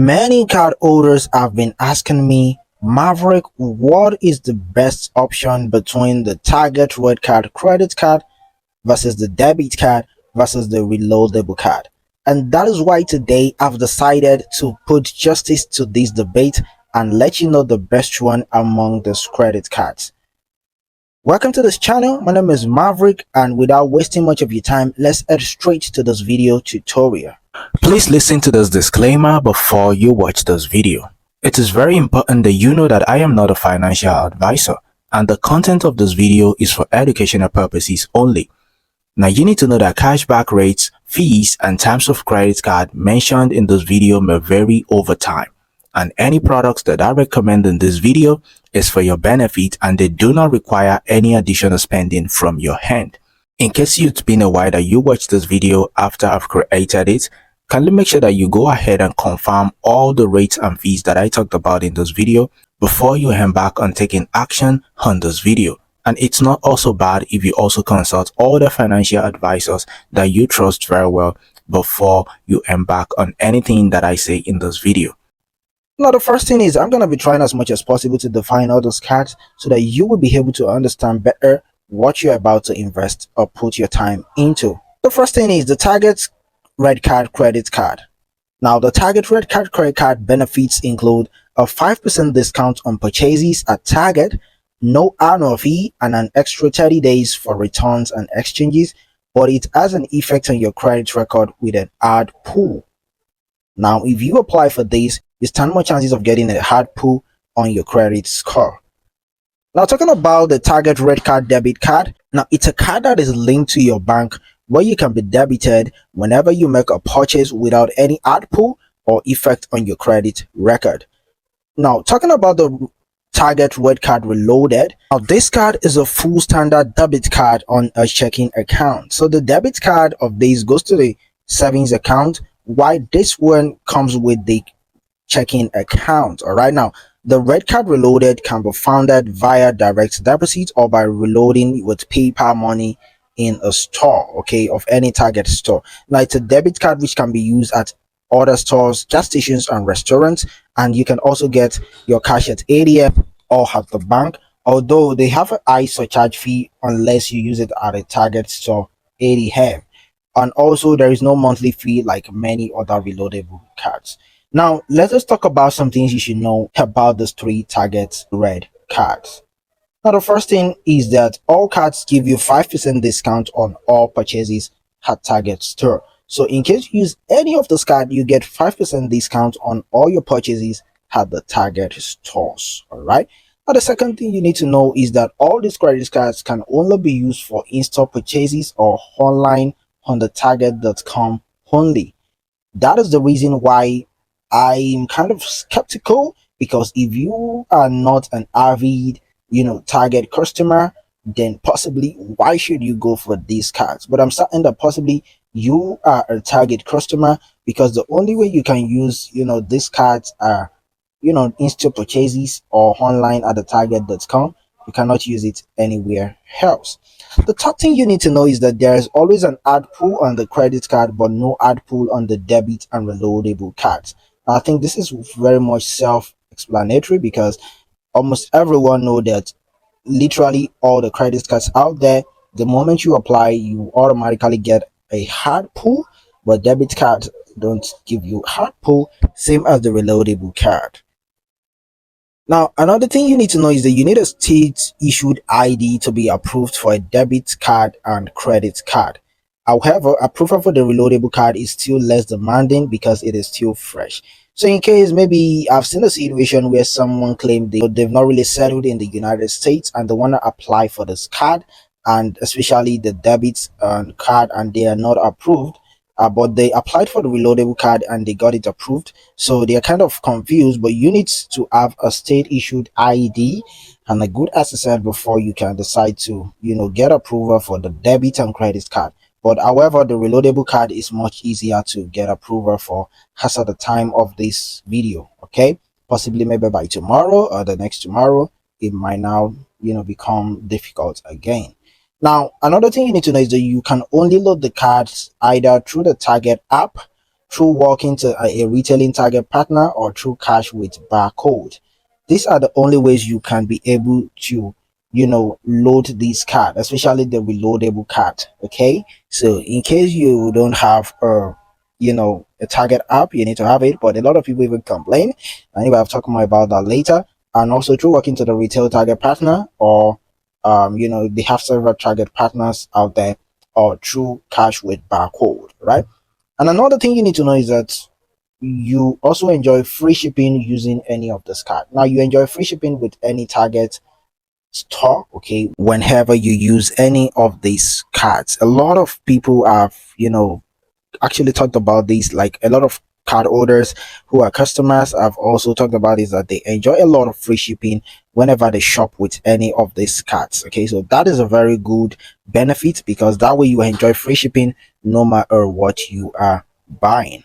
Many card holders have been asking me, Maverick, what is the best option between the Target REDCard Credit Card versus the Debit Card versus the Reloadable Card? And that is why today I've decided to put justice to this debate and let you know the best one among these credit cards. Welcome to this channel. My name is Maverick, and without wasting much of your time, let's head straight to this video tutorial. Please listen to this disclaimer before you watch this video. It is very important that you know that I am not a financial advisor, and the content of this video is for educational purposes only. Now you need to know that cashback rates, fees, and terms of credit card mentioned in this video may vary over time, and any products that I recommend in this video is for your benefit and they do not require any additional spending from your hand. In case it's been a while that you watched this video after I've created it, kindly make sure that you go ahead and confirm all the rates and fees that I talked about in this video before you embark on taking action on this video. And it's not also bad if you also consult all the financial advisors that you trust very well before you embark on anything that I say in this video. Now, the first thing is I'm going to be trying as much as possible to define all those cards so that you will be able to understand better what you're about to invest or put your time into. The first thing is the Target REDCard Credit Card. Now, the Target REDCard Credit Card benefits include a 5% discount on purchases at Target, no annual fee, and an extra 30 days for returns and exchanges, but it has an effect on your credit record with an hard pull. Now, if you apply for this, you stand more chances of getting a hard pull on your credit score. Now, talking about the Target REDCard Debit Card. Now, it's a card that is linked to your bank where you can be debited whenever you make a purchase without any hard pull or effect on your credit record. Now, talking about the Target REDCard Reloaded. Now, this card is a full standard debit card on a checking account. So the debit card of this goes to the savings account, while this one comes with the checking account. All right, now the REDCard Reloaded can be funded via direct deposit or by reloading with PayPal money in a store, okay, of any Target store. Now, it's a debit card which can be used at other stores, gas stations, and restaurants, and you can also get your cash at ATM or at the bank, although they have a high surcharge fee unless you use it at a Target store ATM. And also there is no monthly fee like many other reloadable cards. Now, let us talk about some things you should know about these three Target Red cards. Now, the first thing is that all cards give you 5% discount on all purchases at Target store. So in case you use any of those cards, you get 5% discount on all your purchases at the Target stores. All right. Now, the second thing you need to know is that all these credit cards can only be used for in-store purchases or online on the Target.com only. That is the reason why I'm kind of skeptical, because if you are not an avid, Target customer, then possibly why should you go for these cards? But I'm certain that possibly you are a Target customer, because the only way you can use, these cards are, in-store purchases or online at the Target.com. You cannot use it anywhere else. The third thing you need to know is that there is always an hard pull on the credit card, but no hard pull on the debit and reloadable cards. I think this is very much self-explanatory, because almost everyone knows that literally all the credit cards out there, the moment you apply, you automatically get a hard pull, but debit cards don't give you hard pull, same as the reloadable card. Now, another thing you need to know is that you need a state-issued ID to be approved for a debit card and credit card. However, approval for the reloadable card is still less demanding because it is still fresh. So in case maybe I've seen a situation where someone claimed they've not really settled in the United States and they want to apply for this card, and especially the debit card, and they are not approved, but they applied for the reloadable card and they got it approved, so they're kind of confused. But you need to have a state issued ID and a good SSN before you can decide to get approval for the debit and credit card. But however, the reloadable card is much easier to get approval for as at the time of this video. Okay, possibly maybe by tomorrow or the next tomorrow, it might now become difficult again. Now, another thing you need to know is that you can only load the cards either through the Target app through walking to a retailing Target partner, or through cash with barcode. These are the only ways you can be able to, load this card, especially the reloadable card. Okay, so in case you don't have a Target app, you need to have it. But a lot of people even complain, and anyway, I'll talk more about that later. And also through working to the retail Target partner, or they have several Target partners out there, or through cash with barcode, right? And another thing you need to know is that you also enjoy free shipping using any of this card. Now, you enjoy free shipping with any Target store, okay, whenever you use any of these cards. A lot of people have, actually talked about this. Like, a lot of card holders who are customers have also talked about is that they enjoy a lot of free shipping whenever they shop with any of these cards. Okay, so that is a very good benefit, because that way you enjoy free shipping no matter what you are buying.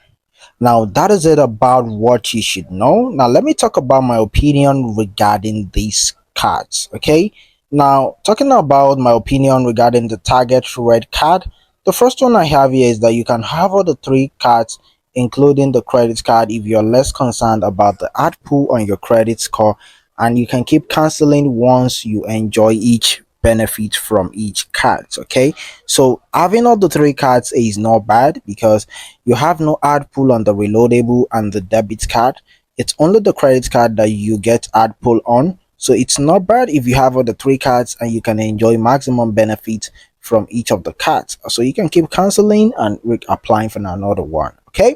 Now, that is it about what you should know. Now, let me talk about my opinion regarding these cards. Okay. Now, talking about my opinion regarding the Target Red Card, the first one I have here is that you can have all the three cards, including the credit card, if you're less concerned about the ad pool on your credit score, and you can keep canceling once you enjoy each benefit from each card. Okay, so having all the three cards is not bad, because you have no ad pull on the reloadable and the debit card. It's only the credit card that you get ad pull on. So it's not bad if you have all the three cards and you can enjoy maximum benefit from each of the cards. So you can keep canceling and applying for another one. Okay.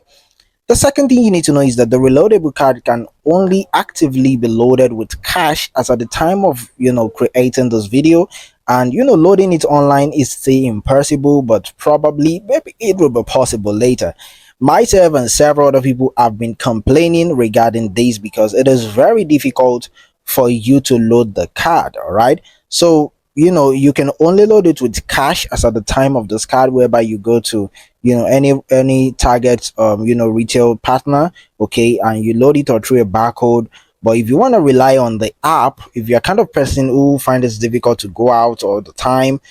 The second thing you need to know is that the reloadable card can only actively be loaded with cash as at the time of creating this video, and loading it online is still impossible, but probably maybe it will be possible later. Myself and several other people have been complaining regarding this, because it is very difficult for you to load the card. All right, so you can only load it with cash as at the time of this card, whereby you go to any Target retail partner, okay, and you load it or through a barcode. But if you want to rely on the app, if you're kind of person who finds it difficult to go out all the time,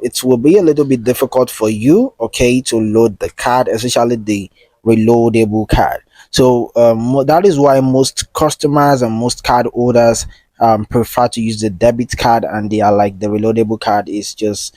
it will be a little bit difficult for you, okay, to load the card, especially the reloadable card. So that is why most customers and most card holders prefer to use the debit card, and they are like, the reloadable card is just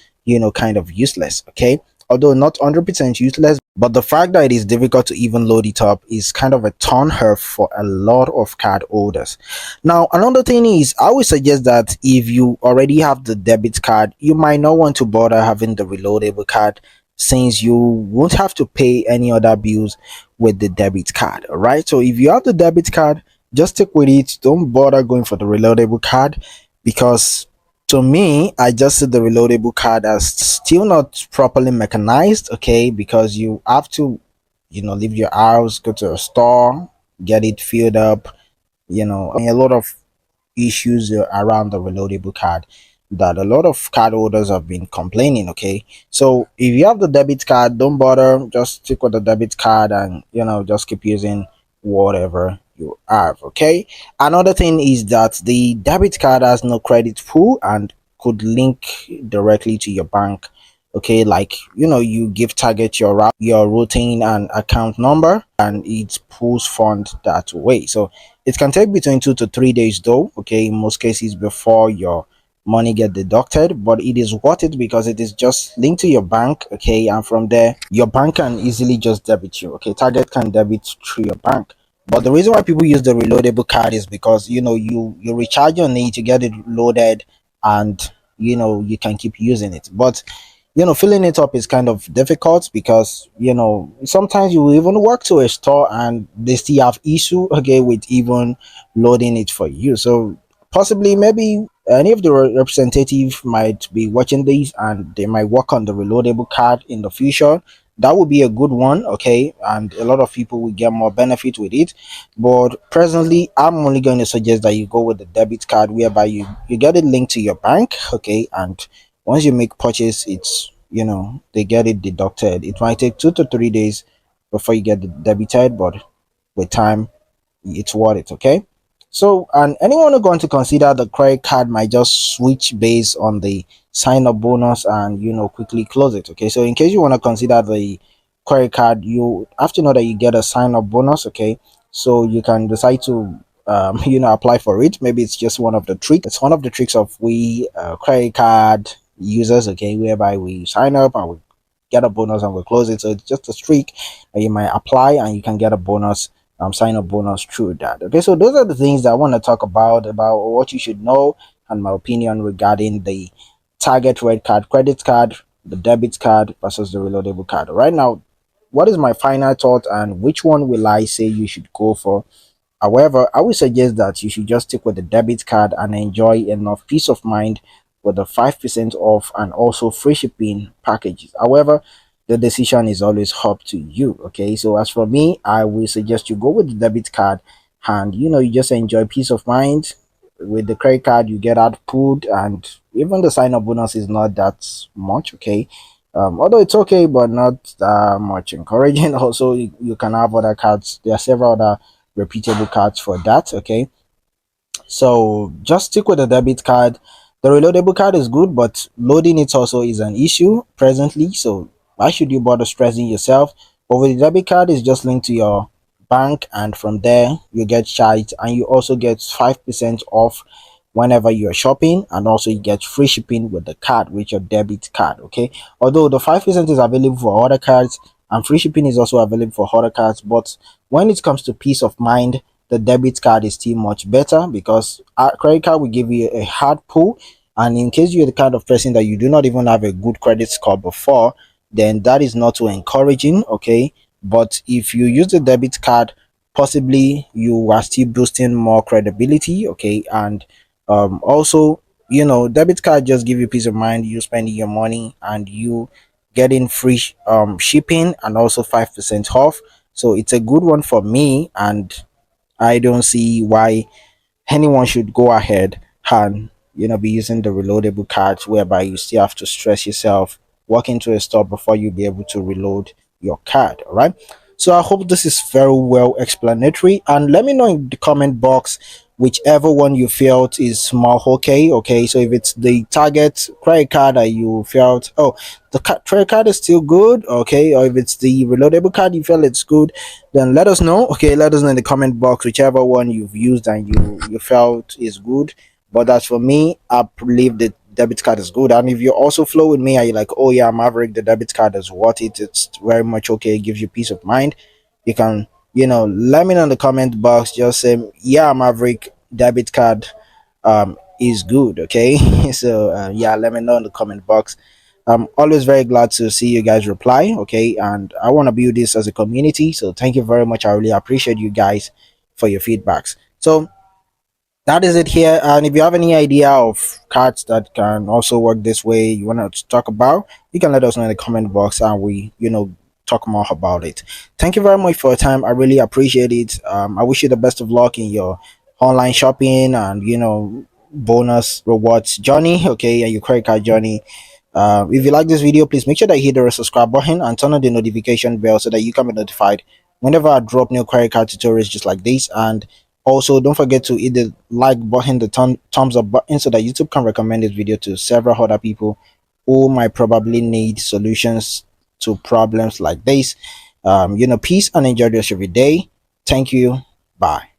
kind of useless. Okay, although not 100% useless, but the fact that it is difficult to even load it up is kind of a turn her for a lot of card holders. Now, another thing is, I would suggest that if you already have the debit card, you might not want to bother having the reloadable card, since you won't have to pay any other bills with the debit card. All right, so if you have the debit card, just stick with it. Don't bother going for the reloadable card, because to me, I just see the reloadable card as still not properly mechanized. Okay, because you have to leave your house, go to a store, get it filled up, a lot of issues around the reloadable card that a lot of card holders have been complaining. Okay, so if you have the debit card, don't bother, just stick with the debit card, and just keep using whatever you have. Okay, another thing is that the debit card has no credit pool and could link directly to your bank. Okay, like you give Target your routing and account number, and it pulls funds that way. So it can take between 2 to 3 days, though, okay, in most cases, before your money get deducted, but it is worth it because it is just linked to your bank. Okay, and from there your bank can easily just debit you. Okay, Target can debit through your bank. But the reason why people use the reloadable card is because you recharge your need to get it loaded, and you can keep using it. But filling it up is kind of difficult, because sometimes you will even work to a store and they still have issue, okay, with even loading it for you. So possibly, maybe any of the representative might be watching this, and they might work on the reloadable card in the future. That would be a good one, okay, and a lot of people will get more benefit with it. But presently, I'm only going to suggest that you go with the debit card, whereby you get it linked to your bank, okay, and once you make purchase, it's they get it deducted. It might take 2 to 3 days before you get it debited, but with time, it's worth it. Okay, so, and anyone who going to consider the credit card might just switch based on the sign up bonus and quickly close it. Okay, so in case you want to consider the credit card, you have to know that you get a sign up bonus. Okay, so you can decide to apply for it. Maybe it's just one of the tricks. It's one of the tricks of we credit card users. Okay, whereby we sign up and we get a bonus and we close it. So it's just a streak that you might apply and you can get a bonus, sign up bonus through that. Okay, so those are the things that I want to talk about what you should know and my opinion regarding the Target Red Card Credit Card, the Debit Card versus the Reloadable Card. Right now, what is my final thought and which one will I say you should go for? However, I would suggest that you should just stick with the debit card and enjoy enough peace of mind with the 5% off and also free shipping packages. However, the decision is always up to you. Okay, so as for me, I will suggest you go with the debit card and you just enjoy peace of mind. With the credit card, you get output, and even the sign up bonus is not that much. Okay, although it's okay, but not that much encouraging. Also, you can have other cards. There are several other reputable cards for that. Okay, so just stick with the debit card. The reloadable card is good, but loading it also is an issue presently. So why should you bother stressing yourself? But with the debit card, is just linked to your bank, and from there you get charged, and you also get 5% off whenever you're shopping, and also you get free shipping with the card, with your debit card. Okay, although the 5% is available for other cards and free shipping is also available for other cards, but when it comes to peace of mind, the debit card is still much better because a credit card will give you a hard pull, and in case you're the kind of person that you do not even have a good credit score before, then that is not too encouraging. Okay, but if you use the debit card, possibly you are still boosting more credibility. Okay, and also, debit card just give you peace of mind, you spending your money and you getting free shipping and also 5% off. So it's a good one for me, and I don't see why anyone should go ahead and be using the reloadable cards, whereby you still have to stress yourself, walk into a store before you be able to reload your card. All right, so I hope this is very well explanatory, and let me know in the comment box whichever one you felt is more okay. So if it's the Target credit card that you felt, oh, the credit card is still good, okay, or if it's the reloadable card you feel it's good, then let us know. Okay, let us know in the comment box whichever one you've used and you felt is good. But as for me, I believe the debit card is good. And if you also flow with me, are you like, oh yeah, Maverick, the debit card is worth it, it's very much okay, it gives you peace of mind, you can let me know in the comment box. Just say, yeah, Maverick, debit card is good. Okay, so yeah, let me know in the comment box. I'm always very glad to see you guys reply. Okay, and I want to build this as a community, so thank you very much. I really appreciate you guys for your feedbacks. So that is it here, and if you have any idea of cards that can also work this way you want to talk about, you can let us know in the comment box and we talk more about it. Thank you very much for your time. I really appreciate it. I wish you the best of luck in your online shopping and bonus rewards journey, okay, and your credit card journey. If you like this video, please make sure that you hit the subscribe button and turn on the notification bell so that you can be notified whenever I drop new credit card tutorials just like this. And also, don't forget to hit the like button, the thumbs up button, so that YouTube can recommend this video to several other people who might probably need solutions to problems like this. Peace and enjoy the rest of your day. Thank you. Bye.